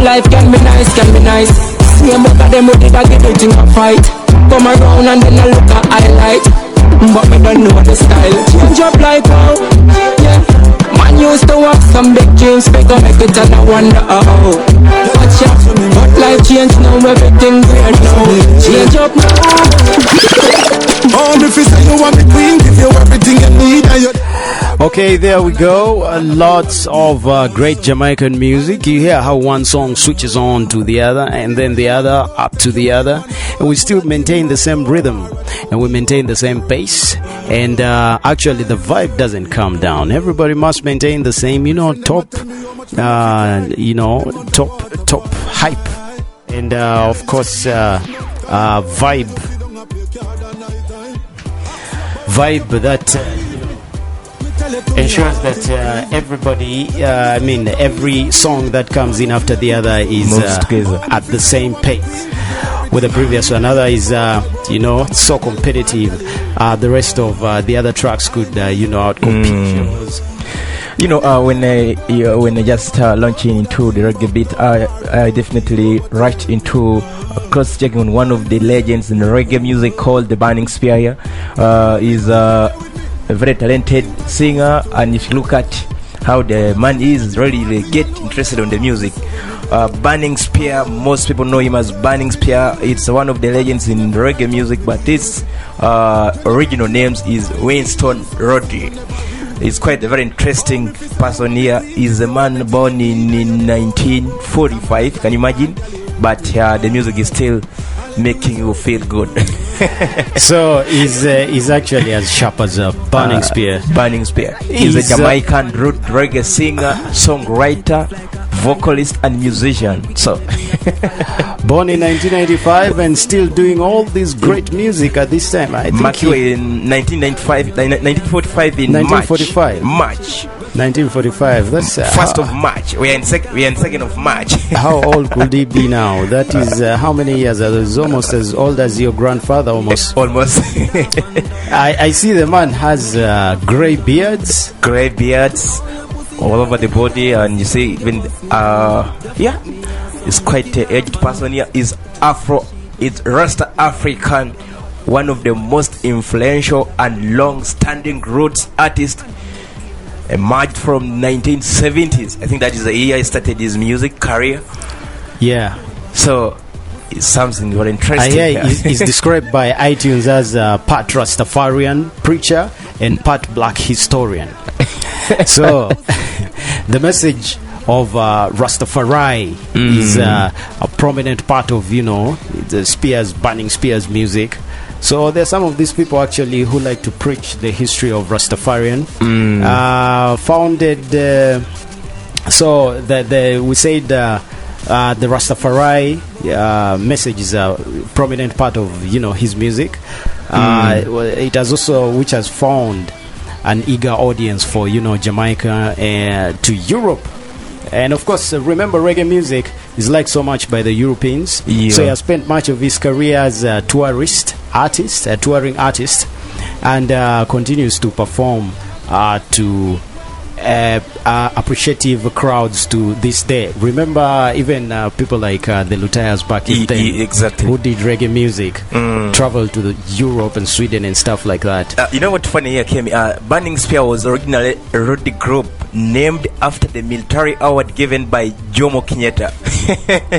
life can be nice, can be nice. Same book of them who did a get it in a fight. Come around and then I look at highlight. But me don't know the style. Change up like how, yeah. Man used to have some big dreams, make it and I wonder how. Watch out, but life change now, everything weird now. Change up now. Oh, if you say you want me queen, give you everything you need and you. Okay, there we go. Lots of great Jamaican music. You hear how one song switches on to the other, and then the other up to the other, and we still maintain the same rhythm, and we maintain the same pace, and actually the vibe doesn't come down. Everybody must maintain the same, top, top hype, and of course, vibe that ensures that everybody, every song that comes in after the other is at the same pace with the previous one. Another is, so competitive. The rest of the other tracks could, outcompete. When I just launching into the reggae beat, I definitely right into cross-checking on one of the legends in reggae music called the Burning Spear. Is a very talented singer, and if you look at how the man is, really get interested on the music. Burning Spear, most people know him as Burning Spear. It's one of the legends in reggae music, but his original names is Winston Roddy. He's quite a very interesting person here. He's a man born in 1945, can you imagine? But the music is still making you feel good. So he's actually as sharp as a Burning Spear. Burning Spear. He's a Jamaican root reggae singer, songwriter, vocalist and musician. So born in 1995 and still doing all this great music at this time. I think in 1945 in 1945. March 1945. That's 1st of March. We are in 2nd of March. How old could he be now? That is how many years? He's almost as old as your grandfather. Almost. I see the man has gray beards all over the body, and you see even he's quite an aged person here. Is Rasta African, one of the most influential and long-standing roots artists. Emerged from 1970s. I think that is the year he started his music career. Yeah. So it's something very interesting. He's described by iTunes as part Rastafarian preacher and part black historian. So the message of Rastafari is a prominent part of the Burning Spears music. So there's some of these people actually who like to preach the history of Rastafarian. Founded, we said the Rastafari message is a prominent part of his music. It has also, which has found an eager audience for Jamaica to Europe. And of course, remember, reggae music is liked so much by the Europeans. So he has spent much of his career as a touring artist, and continues to perform to appreciative crowds to this day. Remember, even people like the Luthiers back in then, who did reggae music, traveled to Europe and Sweden and stuff like that. You know what funny here, Kemy? Burning Spear was originally a roadie group named after the military award given by Jomo Kenyatta.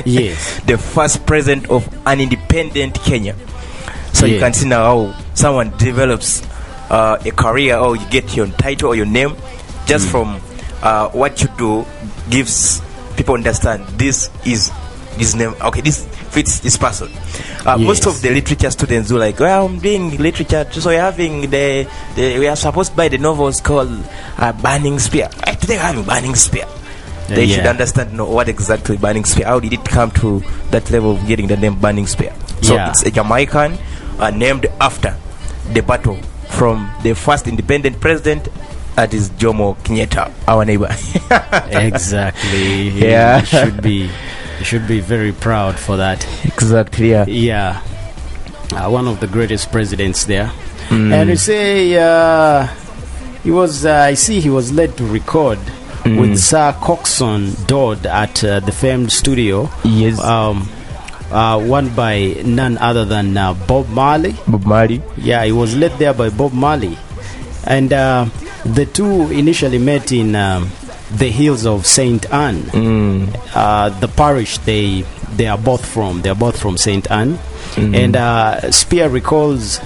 Yes. The first president of an independent Kenya. So you can see now how someone develops a career, or you get your title or your name just from what you do, gives people understand this is his name. Okay, this fits this person. Most of the literature students do like, well, I'm doing literature, so we're having we are supposed to buy the novels called Burning Spear. Today we're having Burning Spear. They should understand what exactly Burning Spear. How did it come to that level of getting the name Burning Spear? So it's a Jamaican named after the battle from the first independent president, that is Jomo Kenyatta, our neighbor. Exactly. Yeah. You should be very proud for that. Exactly. Yeah. One of the greatest presidents there. And you say he was. I see he was led to record with Sir Coxon Dodd at the famed studio. Yes. One by none other than Bob Marley. Bob Marley. Yeah, he was led there by Bob Marley. And the two initially met in the hills of St. Anne. The parish they are both from. They are both from St. Anne. And Spear recalls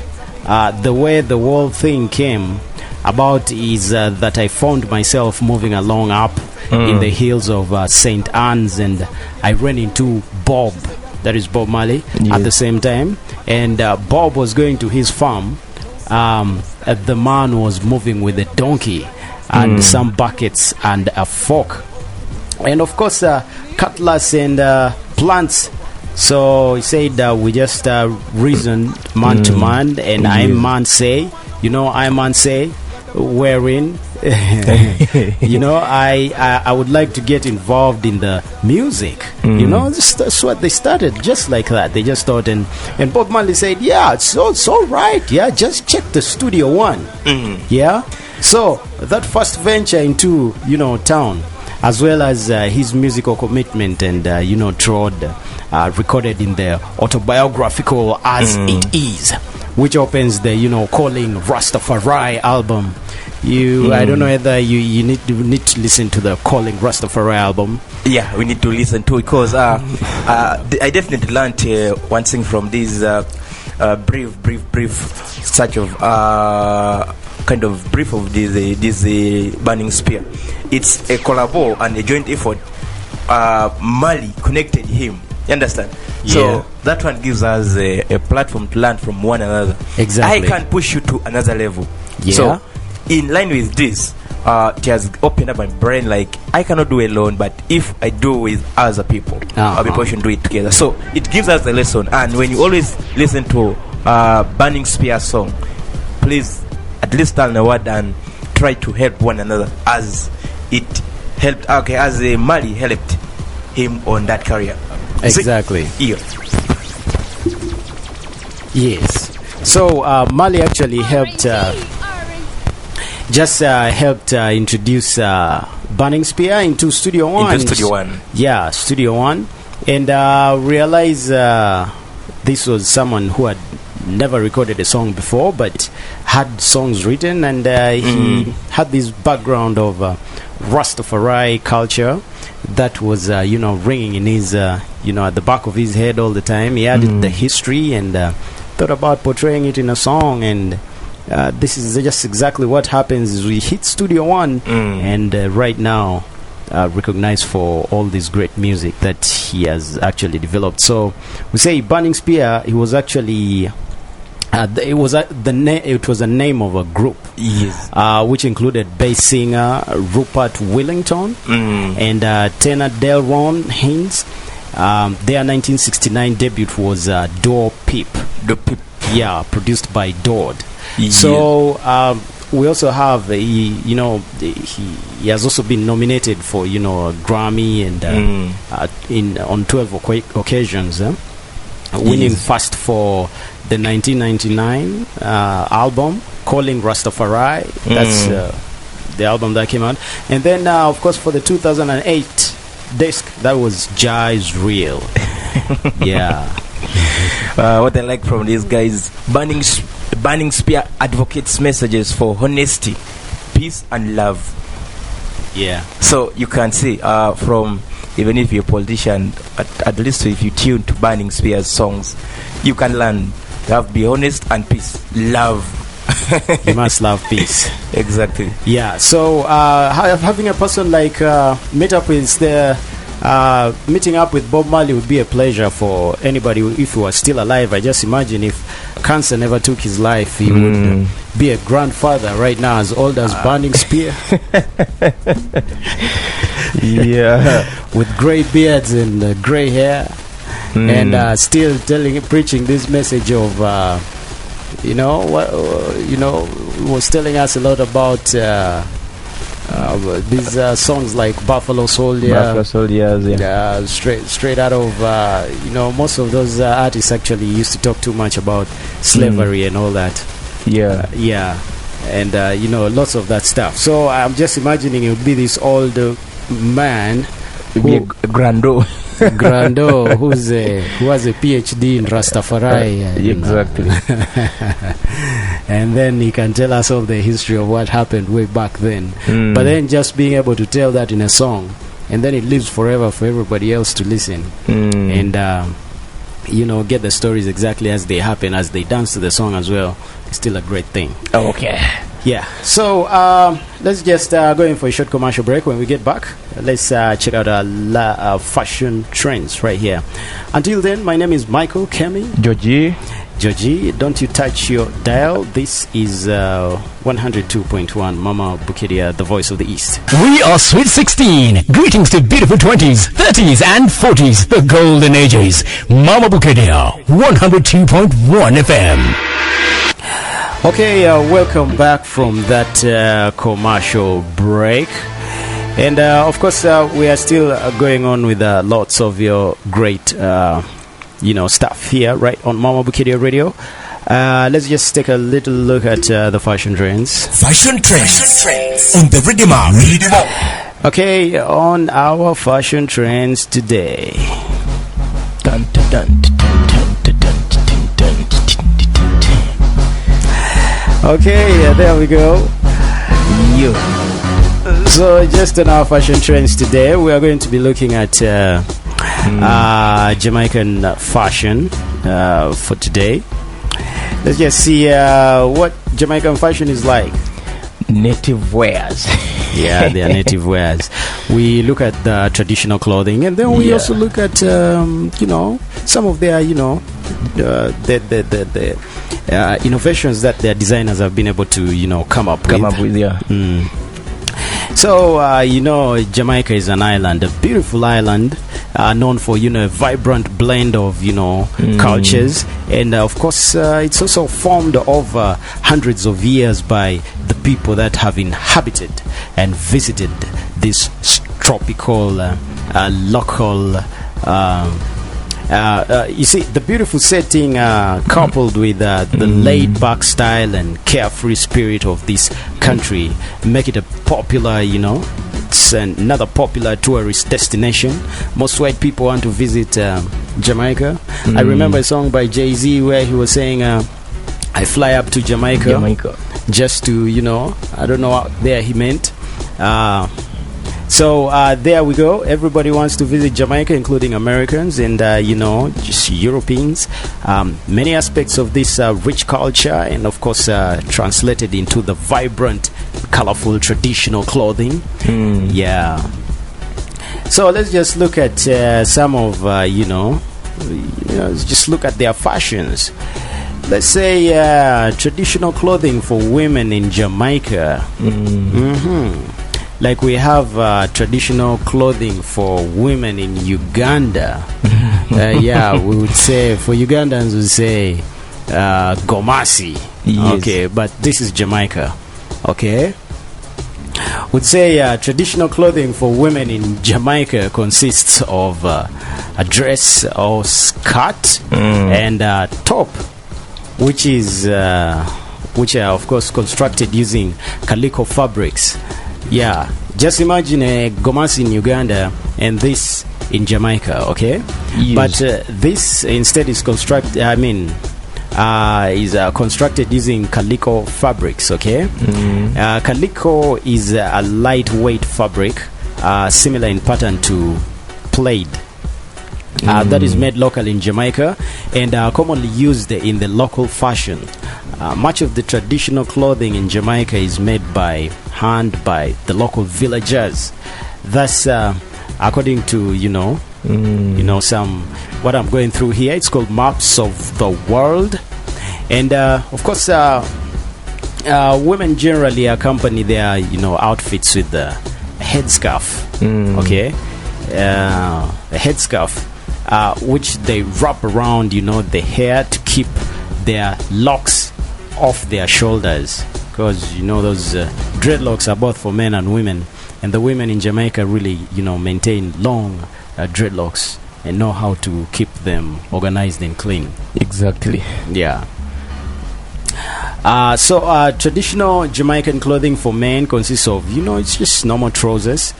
the way the whole thing came about is that I found myself moving along up in the hills of St. Anne's, and I ran into Bob, that is Bob Marley, at the same time. And Bob was going to his farm. The man was moving with a donkey and some buckets and a fork, and of course cutlass and plants. So he said we just reasoned man to man, and I man say, I man say, wherein I would like to get involved in the music. That's what they started, just like that. They just thought, and Bob Marley said, yeah, it's all right. Yeah, just check the Studio One. Yeah. So that first venture into town, as well as his musical commitment, and Trod recorded in the autobiographical As It Is, which opens the Calling Rastafari album. I don't know whether you need to listen to the Calling Rastafari album. Yeah, we need to listen to it, because I definitely learned one thing from this brief such of kind of brief of this Burning Spear. It's a collabo and a joint effort. Mali connected him. You understand? Yeah. So that one gives us a platform to learn from one another. Exactly. I can push you to another level. Yeah. So in line with this, it has opened up my brain, like I cannot do it alone, but if I do with other people, our people should do it together. So it gives us a lesson. And when you always listen to Burning Spear song, please at least tell the word and try to help one another, as it helped. Okay, as Mali helped him on that career. Exactly. Yeah. Yes. So Mali actually helped. Helped introduce Burning Spear into Studio One. Into Studio One. Yeah, Studio One. And realized this was someone who had never recorded a song before, but had songs written, and he had this background of Rastafari culture that was, ringing in his, at the back of his head all the time. He had the history and thought about portraying it in a song, and this is just exactly what happens is we hit Studio One, and right now recognized for all this great music that he has actually developed. So we say Burning Spear, he was actually it was a name of a group, yes, which included bass singer Rupert Willington and tenor Delron Haynes. Their 1969 debut was Door Peep. Yeah, produced by Dodd. Yeah. So we also have he has also been nominated for a Grammy and on 12 occasions, winning first for the 1999 album Calling Rastafari. That's the album that came out, and then of course for the 2008 disc, that was Jai's Real. Yeah. What I like from these guys, Burning Spear advocates messages for honesty, peace and love. Yeah. So you can see from, even if you're a politician, at least if you tune to Burning Spear's songs, you can learn to have be honest and peace, love. You must love peace. Exactly. Yeah. So having a person like meeting up with Bob Marley would be a pleasure for anybody if he was still alive. I just imagine if cancer never took his life, he would be a grandfather right now, as old as Burning Spear. Yeah. With grey beards and grey hair, and still preaching this message of was telling us a lot about these songs like Buffalo Soldier, yeah, straight out of most of those artists actually used to talk too much about slavery and all that. Yeah. Yeah. and lots of that stuff. So I'm just imagining it would be this old man, Grando, who has a PhD in Rastafari. Exactly. And then he can tell us all the history of what happened way back then. But then just being able to tell that in a song, and then it lives forever for everybody else to listen. And get the stories exactly as they happen, as they dance to the song as well. It's still a great thing. Okay. Yeah. So let's just go in for a short commercial break. When we get back, let's check out our fashion trends right here. Until then, my name is Michael Kemy. Georgy, don't you touch your dial. This is 102.1 Mama Bukedea, the voice of the East. We are Sweet 16. Greetings to beautiful 20s, 30s, and 40s, the golden ages. Mama Bukedea, 102.1 FM. Okay, welcome back from that commercial break. And of course, we are still going on with lots of your great stuff here, right, on Mama Bukedea Radio. Let's just take a little look at the fashion trends. Fashion trends on the RIDDIM UP. Okay, on our fashion trends today. Dun, dun, dun, dun, dun, dun, dun, dun, dun. Okay, there we go. So just on our fashion trends today, we are going to be looking at Jamaican fashion for today. Let's just see what Jamaican fashion is like. Native wears. Yeah, they are native wears. We look at the traditional clothing, and then we also look at some of their the innovations that their designers have been able to come up with. So Jamaica is an island, a beautiful island, known for a vibrant blend of cultures, and of course it's also formed over hundreds of years by the people that have inhabited and visited this tropical local you see, the beautiful setting coupled with the laid-back style and carefree spirit of this country make it a popular, it's another popular tourist destination. Most white people want to visit Jamaica. I remember a song by Jay-Z where he was saying, I fly up to Jamaica. Just to, I don't know what there he meant. So there we go. Everybody wants to visit Jamaica, including Americans and just Europeans. Many aspects of this rich culture, and of course translated into the vibrant, colorful, traditional clothing. Yeah. So let's just look at some of just look at their fashions. Let's say traditional clothing for women in Jamaica. Like we have traditional clothing for women in Uganda. We would say, for Ugandans, we would say Gomasi. Yes. Okay, but this is Jamaica. Okay. Would say traditional clothing for women in Jamaica consists of a dress or skirt and top, which are of course constructed using calico fabrics. Yeah, just imagine a Gomasi in Uganda and this in Jamaica, okay? Yes. But this instead is constructed using calico fabrics, okay? Calico is a lightweight fabric, similar in pattern to plaid. That is made locally in Jamaica and commonly used in the local fashion. Much of the traditional clothing in Jamaica is made by hand by the local villagers. Thus, according to some what I'm going through here, it's called Maps of the World, and of course, women generally accompany their outfits with a headscarf. Okay, a headscarf. Which they wrap around, the hair to keep their locks off their shoulders, because those dreadlocks are both for men and women, and the women in Jamaica really maintain long dreadlocks and know how to keep them organized and clean. Exactly. Yeah. Traditional Jamaican clothing for men consists of, it's just normal trousers,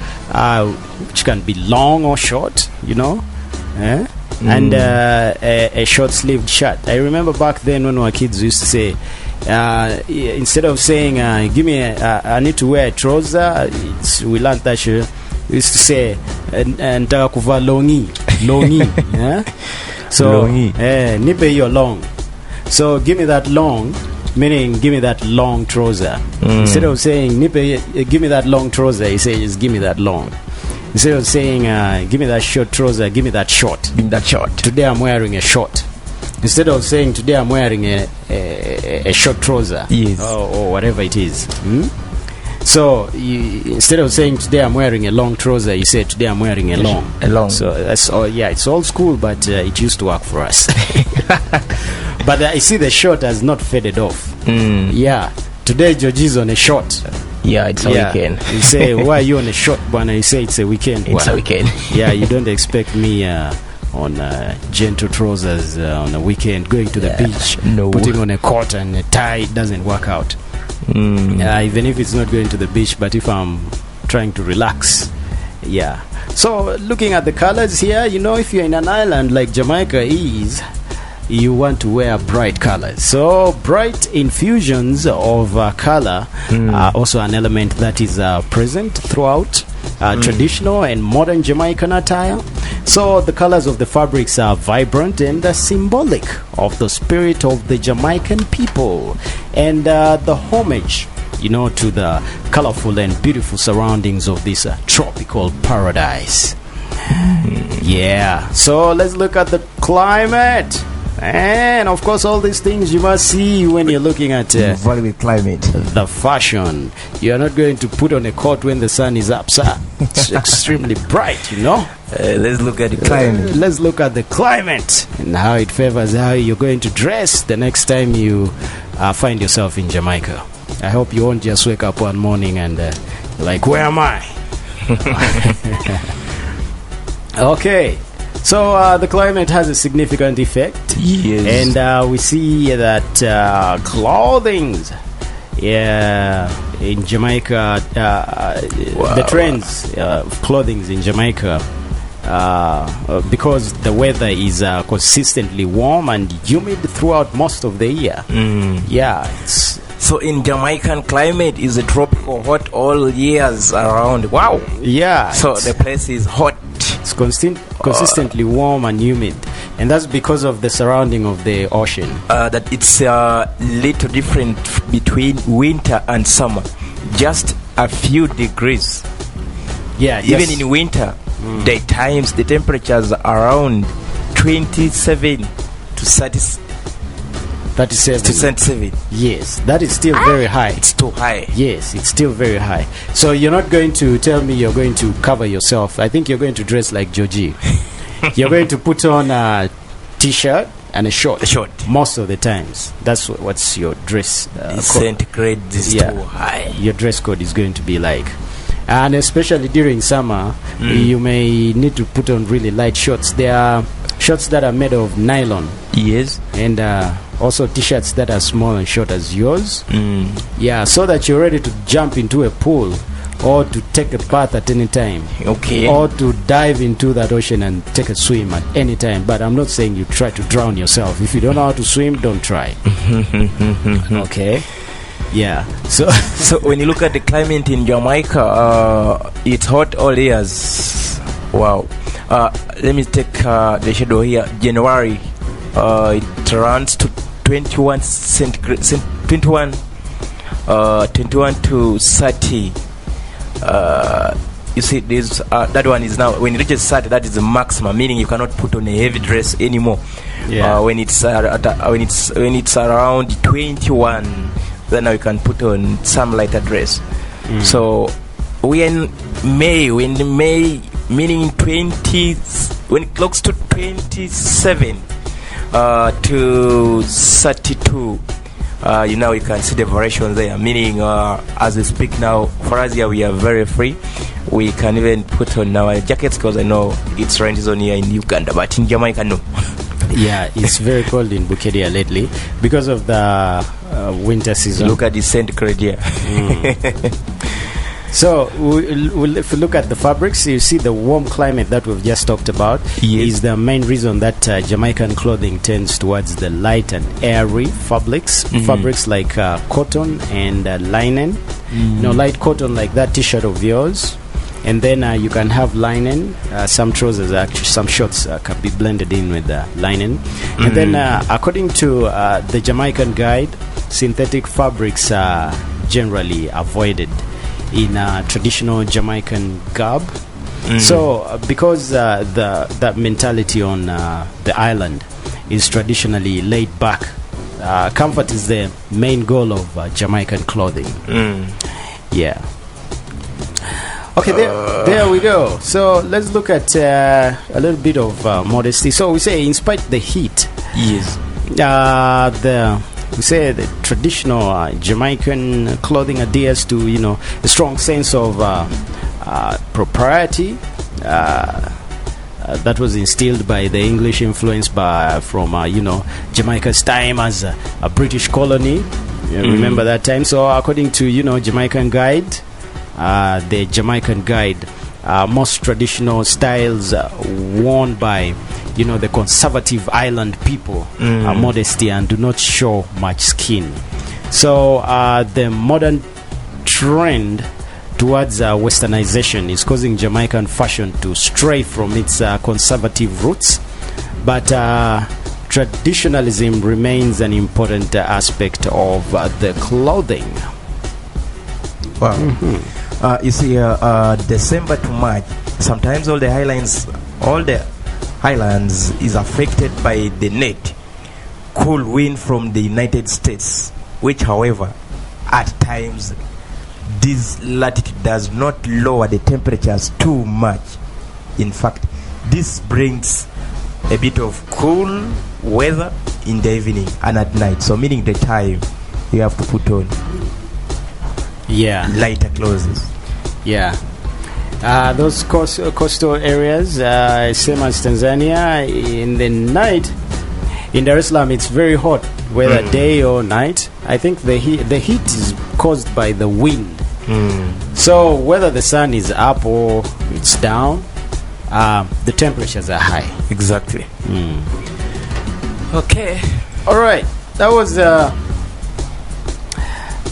which can be long or short, and a short-sleeved shirt. I remember back then when we were kids, we used to say, instead of saying, give me I need to wear a trouser, we learned that we used to say, "Ntaka kuva longi." Yeah? So, nipe your long. So, give me that long, meaning give me that long trouser. Instead of saying, give me that long trouser, he says, give me that long. Instead of saying, give me that short trouser, give me that short. Give me that short. Today I'm wearing a short. Instead of saying, today I'm wearing a short trouser. Yes. Or whatever it is. So, instead of saying, today I'm wearing a long trouser, you say, today I'm wearing a long. A long. So, it's old school, but it used to work for us. But I see the short has not faded off. Yeah. Today, Georgy's on a short. Yeah, it's a weekend. You say, why are you on a short one? And you say, it's a weekend. It's a weekend. Yeah, you don't expect me on gentle trousers on a weekend, going to the beach, putting on a coat and a tie. It doesn't work out. Even if it's not going to the beach, but if I'm trying to relax. Yeah. So, looking at the colors here, if you're in an island like Jamaica is, you want to wear bright colors. So bright infusions of color are also an element that is present throughout traditional and modern Jamaican attire. So the colors of the fabrics are vibrant and symbolic of the spirit of the Jamaican people and the homage, to the colorful and beautiful surroundings of this tropical paradise. Yeah. So let's look at the climate. And of course, all these things you must see when you're looking at with climate. The fashion. You're not going to put on a coat when the sun is up, sir. It's extremely bright, Let's look at the climate. Let's look at the climate and how it favors how you're going to dress the next time you find yourself in Jamaica. I hope you won't just wake up one morning and like, where am I? Okay. So the climate has a significant effect. Yes. And we see that clothing, in Jamaica, the trends of clothing in Jamaica, because the weather is consistently warm and humid throughout most of the year. Yeah. So in Jamaican climate is a tropical hot all years around. Wow. Yeah. So the place is hot. It's consistently warm and humid, and that's because of the surrounding of the ocean. That it's a little different between winter and summer, just a few degrees. Yeah, even in winter, daytimes the temperatures are around 27 to 37. Yes, that is still very high. It's too high. Yes, it's still very high. So you're not going to tell me you're going to cover yourself. I think you're going to dress like Georgy. You're going to put on a t-shirt and a short. Most of the times. That's what's your dress centigrade is too high. Your dress code is going to be like. And especially during summer, you may need to put on really light shorts. There are shorts that are made of nylon. Yes. And also t-shirts that are small and short as yours. Yeah, so that you're ready to jump into a pool or to take a bath at any time. Okay. Or to dive into that ocean and take a swim at any time. But I'm not saying you try to drown yourself. If you don't know how to swim, don't try. Okay. Yeah. So when you look at the climate in Jamaica, it's hot all years. Wow. Let me take the shadow here. January, it runs to 21 centigrade, 21 to 30. You see, this that one is now when it reaches 30, that is the maximum, meaning you cannot put on a heavy dress anymore. Yeah. When it's around 21, then now you can put on some lighter dress. So when May, meaning 20, when it clocks to 27 to 32, you can see the variation there, meaning as we speak now, for us here we are very free. We can even put on our jackets because I know it's rainy zone here in Uganda, but in Jamaica no. Yeah, it's very cold in Bukedea lately because of the winter season. Look at the scent grade here. So if you look at the fabrics, you see the warm climate that we've just talked about is the main reason that Jamaican clothing tends towards the light and airy fabrics like cotton and linen. You know, light cotton like that t-shirt of yours, and then you can have linen. Some trousers, actually, some shorts can be blended in with linen. And then according to the Jamaican Guide, synthetic fabrics are generally avoided in traditional Jamaican garb. So because that mentality on the island is traditionally laid back, comfort is the main goal of Jamaican clothing. Yeah. Okay, there we go. So let's look at a little bit of modesty. So we say, in spite of the heat, we say the traditional Jamaican clothing adheres to, you know, a strong sense of propriety that was instilled by the English influence from you know, Jamaica's time as a British colony. Remember that time? So according to, you know, Jamaican Guide, the Jamaican Guide, most traditional styles worn by, you know, the conservative island people are modesty and do not show much skin. So the modern trend towards westernization is causing Jamaican fashion to stray from its conservative roots, but traditionalism remains an important aspect of the clothing. Wow. You see, December to March, sometimes all the highlands is affected by the net cool wind from the United States, which, however, at times this latitude does not lower the temperatures too much. In fact, this brings a bit of cool weather in the evening and at night, so meaning the time you have to put on lighter clothes. Those coastal areas, same as Tanzania, in the night in Dar es Salaam it's very hot, whether day or night. I think the heat is caused by the wind. So whether the sun is up or it's down, the temperatures are high. Exactly. Okay. All right. That was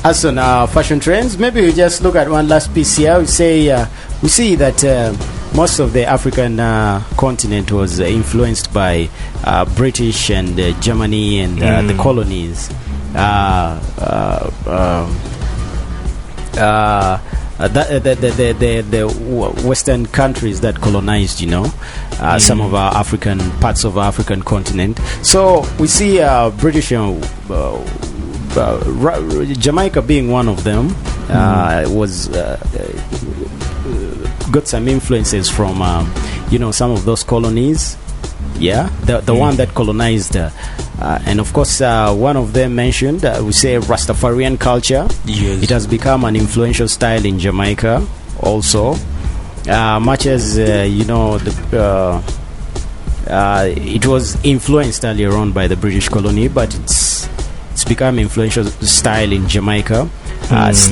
us on our fashion trends. Maybe we just look at one last piece here. We see that most of the African continent was influenced by British and Germany and the colonies. The Western countries that colonized, you know, some of our African parts of our African continent. So we see British, Jamaica being one of them, was got some influences from, you know, some of those colonies. The one that colonized, and of course one of them mentioned, we say Rastafarian culture. It has become an influential style in Jamaica also, much as you know, it was influenced earlier on by the British colony, but it's become influential style in Jamaica.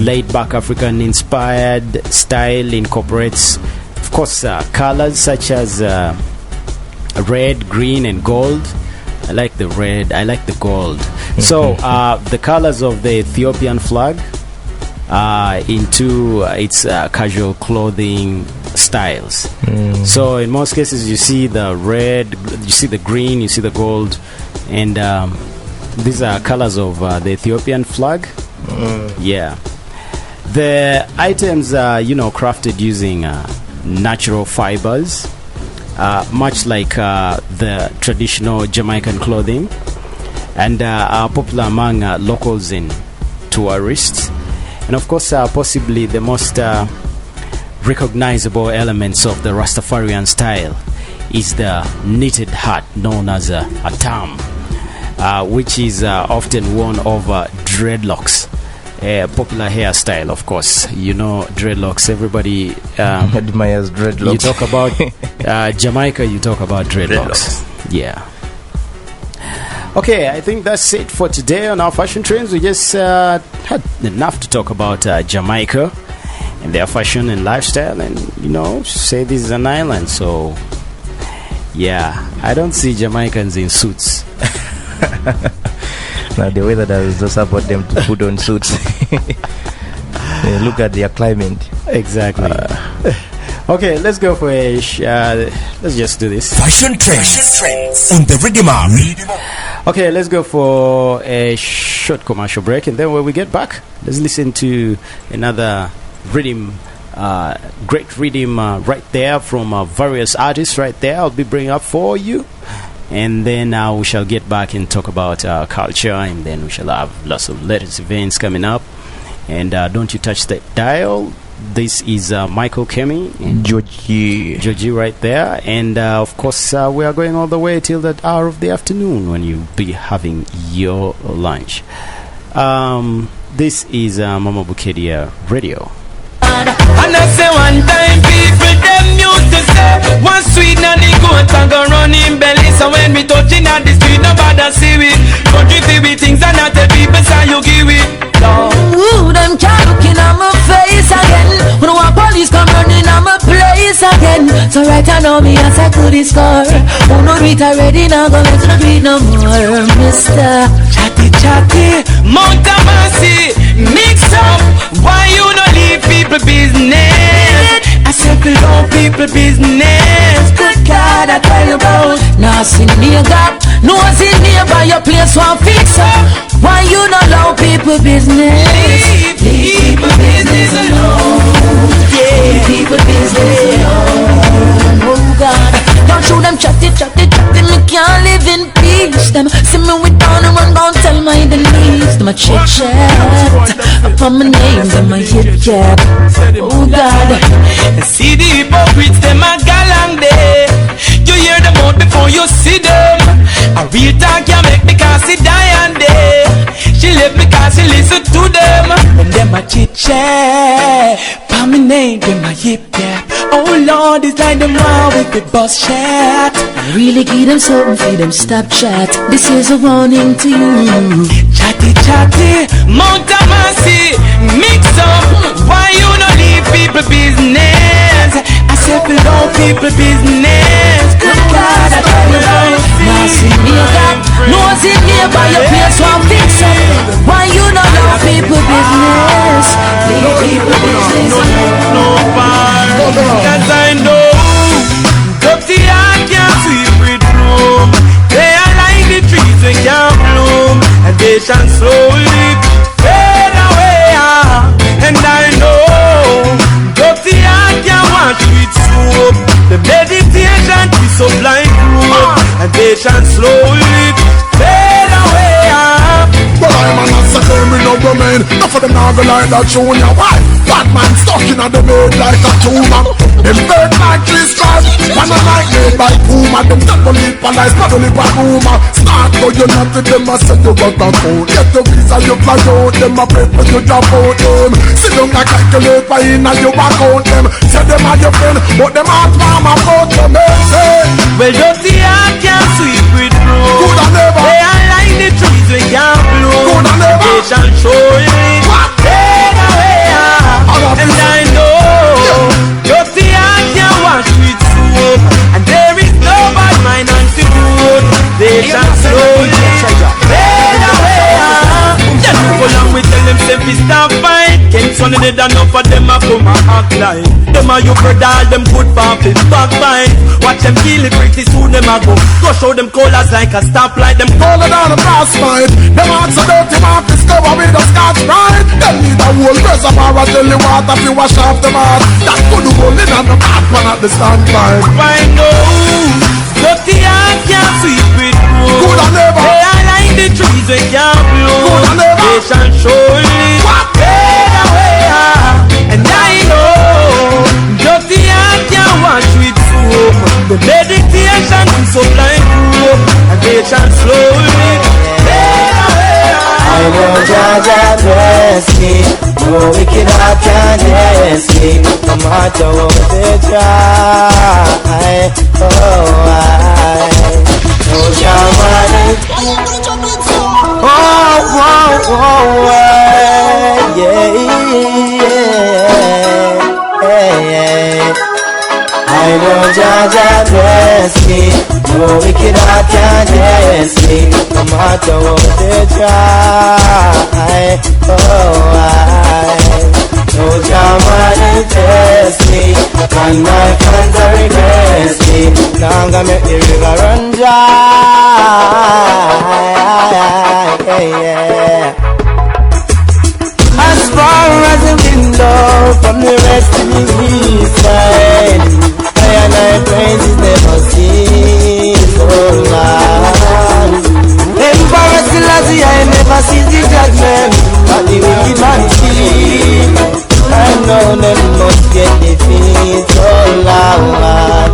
Laid back African inspired style incorporates, of course, colors such as red, green and gold. I like the red, I like the gold. So the colors of the Ethiopian flag into its casual clothing styles. So in most cases you see the red, you see the green, you see the gold, and these are colors of the Ethiopian flag. The items are, you know, crafted using natural fibers, much like the traditional Jamaican clothing, and are popular among locals and tourists. And of course, possibly the most recognizable elements of the Rastafarian style is the knitted hat known as a tam, which is often worn over dreadlocks. Popular hairstyle, of course. You know, dreadlocks. Everybody admires dreadlocks. You talk about Jamaica, you talk about dreadlocks. Yeah. Okay, I think that's it for today on our fashion trends. We just had enough to talk about Jamaica and their fashion and lifestyle, and say this is an island. So, yeah, I don't see Jamaicans in suits. Now the weather does support them to put on suits. Look at their climate. Exactly. Okay, let's go for a let's just do this. Fashion trends on the RIDDIM UP. Okay, let's go for a short commercial break, and then when we get back, let's listen to another RIDDIM, great RIDDIM right there from various artists right there. I'll be bringing up for you, and then we shall get back and talk about culture, and then we shall have lots of latest events coming up. And don't you touch that dial. This is Michael Kemy and Georgy right there, and of course we are going all the way till that hour of the afternoon when you'll be having your lunch. This is Mama Bukedea Radio. And I say one time people them used to say one sweet nanny goat and go running belly. So when we touching at the street nobody see we. Country feel with things and not the people say you give it. Ooh, them can't looking at my face again. When the police come running at my place again. So right now me as I could score. Who know it already now go to the beat no more, Mister. Chatty, Mount Mercy, mix up. Why you no leave people business? I said below people business. Good God, I tell you about. Now see me a gap, no see nearby your place one fix up. Why you not allow people business? Leave people business alone. Yeah, people business alone. Oh God, don't show them chatty, me can't live in peace. Them see me with down and run down, tell my enemies. Them a chit chat, upon my name, them a hit cap. Oh God, see the hypocrites, them a galang day. You hear them out before you see them. A real talk can make me cause she die and day. She left me cause she listen to them. And them a chit chat, pa me name, them a hip cap. Oh Lord, it's like them raw with the bus chat. I really give them something for them stop chat. This is a warning to you. Chatty, Mount Mercy, mix up. Why you no leave people business? I said below people business. Good God, I tell you about. Now see me a God, no see me by your place one fix up. Why you not love people business? Leave people business alone. Cause I know dirty heart can't sweep with room. They are like the trees that can't bloom, and they shall slowly fade away. And I know dirty heart can't wash with soap. The meditation is so blind group, and they shall slowly fade away. But I'm an answer, me no remain. Enough of them now go like that junior. Why? Bad man stuck in the made like a tumor. Them bird like three stripes. Man a like made by Puma. Them that don't live for life, not only by rumor. Start go you not to them, I say you got that phone. Get the visa, you fly out. Them a pay for you drop out them. Sit down like calculate by in and you back out them. Say them are your friend, but them heart mama about them. Say, well, dirty heart can't sweep with room. Good and never. They are like the trees we can't bloom. Good and never. They shall surely fade away. And I know dirty heart can't wash with soap, and there is no bad mind on the road. They shall slowly fade away. Just go along with tell them say we stop fight. Can't son of dead enough for them a come and act like them a you brother, all them good pamphlets back fight. Watch them kill it pretty soon them a go show them colors like a stoplight. Them color down the brass fight. Them hearts so dirty, man, discover with a scotch bride. Them need a whole reservoir of jelly water to wash off them heart. That could go in on the back one at the standby. I know dirty heart can't sweep with room. Good and never. They are like the trees we can't bloom. Good and never. They shall surely fade away. And I know dirty heart can't wash with soap. The meditation is so blind group, and they shall slowly fade away. I know Jaja bless me, no wicked heart can test me. No matter what they try, oh I know Jah wicked can't test me, no matter what they try. Oh, no German test me, and my fans are regress me. Now I'm gonna make the river run dry. Yeah. As far as the window from the rest of the east side, I and I praises never cease, oh Lord. Emperor Selassie, I never see the judgment of the wicked man see. I know them must get defeat, oh Lord.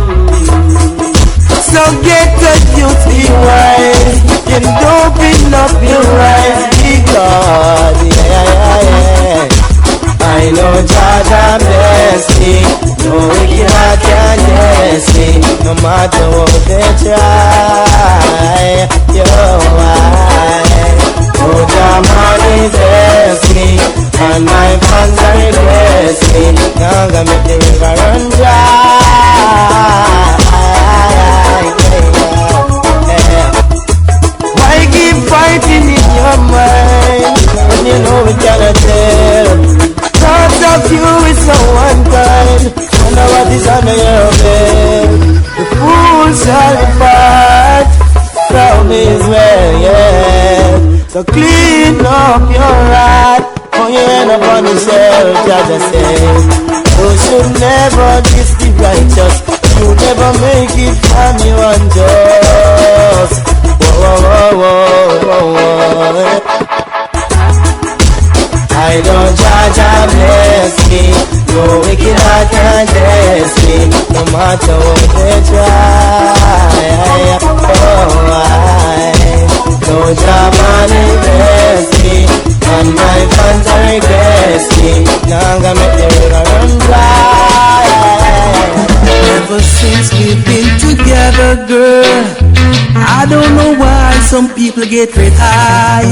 So get the duty wise, and open up your eyes, because I know Jaja bless me, no wicked can bless me, no matter what they try. Yo, no Jamani bless me, and my fans are bless me. Now I'm gonna make the river run dry. Why keep fighting in your mind when you know we cannot tell? Thoughts of you is so unkind. Wonder what is under your bed. The fool shall depart from his way, yeah. So clean up your heart, or you end up on the shelf, Jaja says. You should never diss the righteous. You never make it from you unjust. Whoa, whoa, whoa, whoa, whoa. I don't judge and bless me, no wicked heart can test me, no matter what they try. Oh, no job and bless me, and my fans are regress me. Now I'm gonna make the river run dry. Ever since we've been together, girl, I don't know why some people get red eye.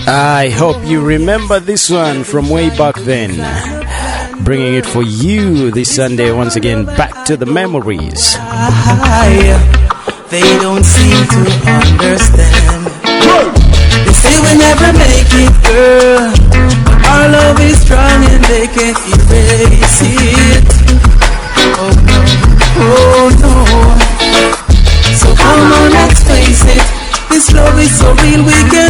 I hope you remember this one from way back then. Bringing it for you this Sunday once again, back to the memories. They don't seem to understand. They say we never make it, girl. Our love is strong and they can't erase it. Oh no, oh no. So come on, let's face it. This love is so real, we can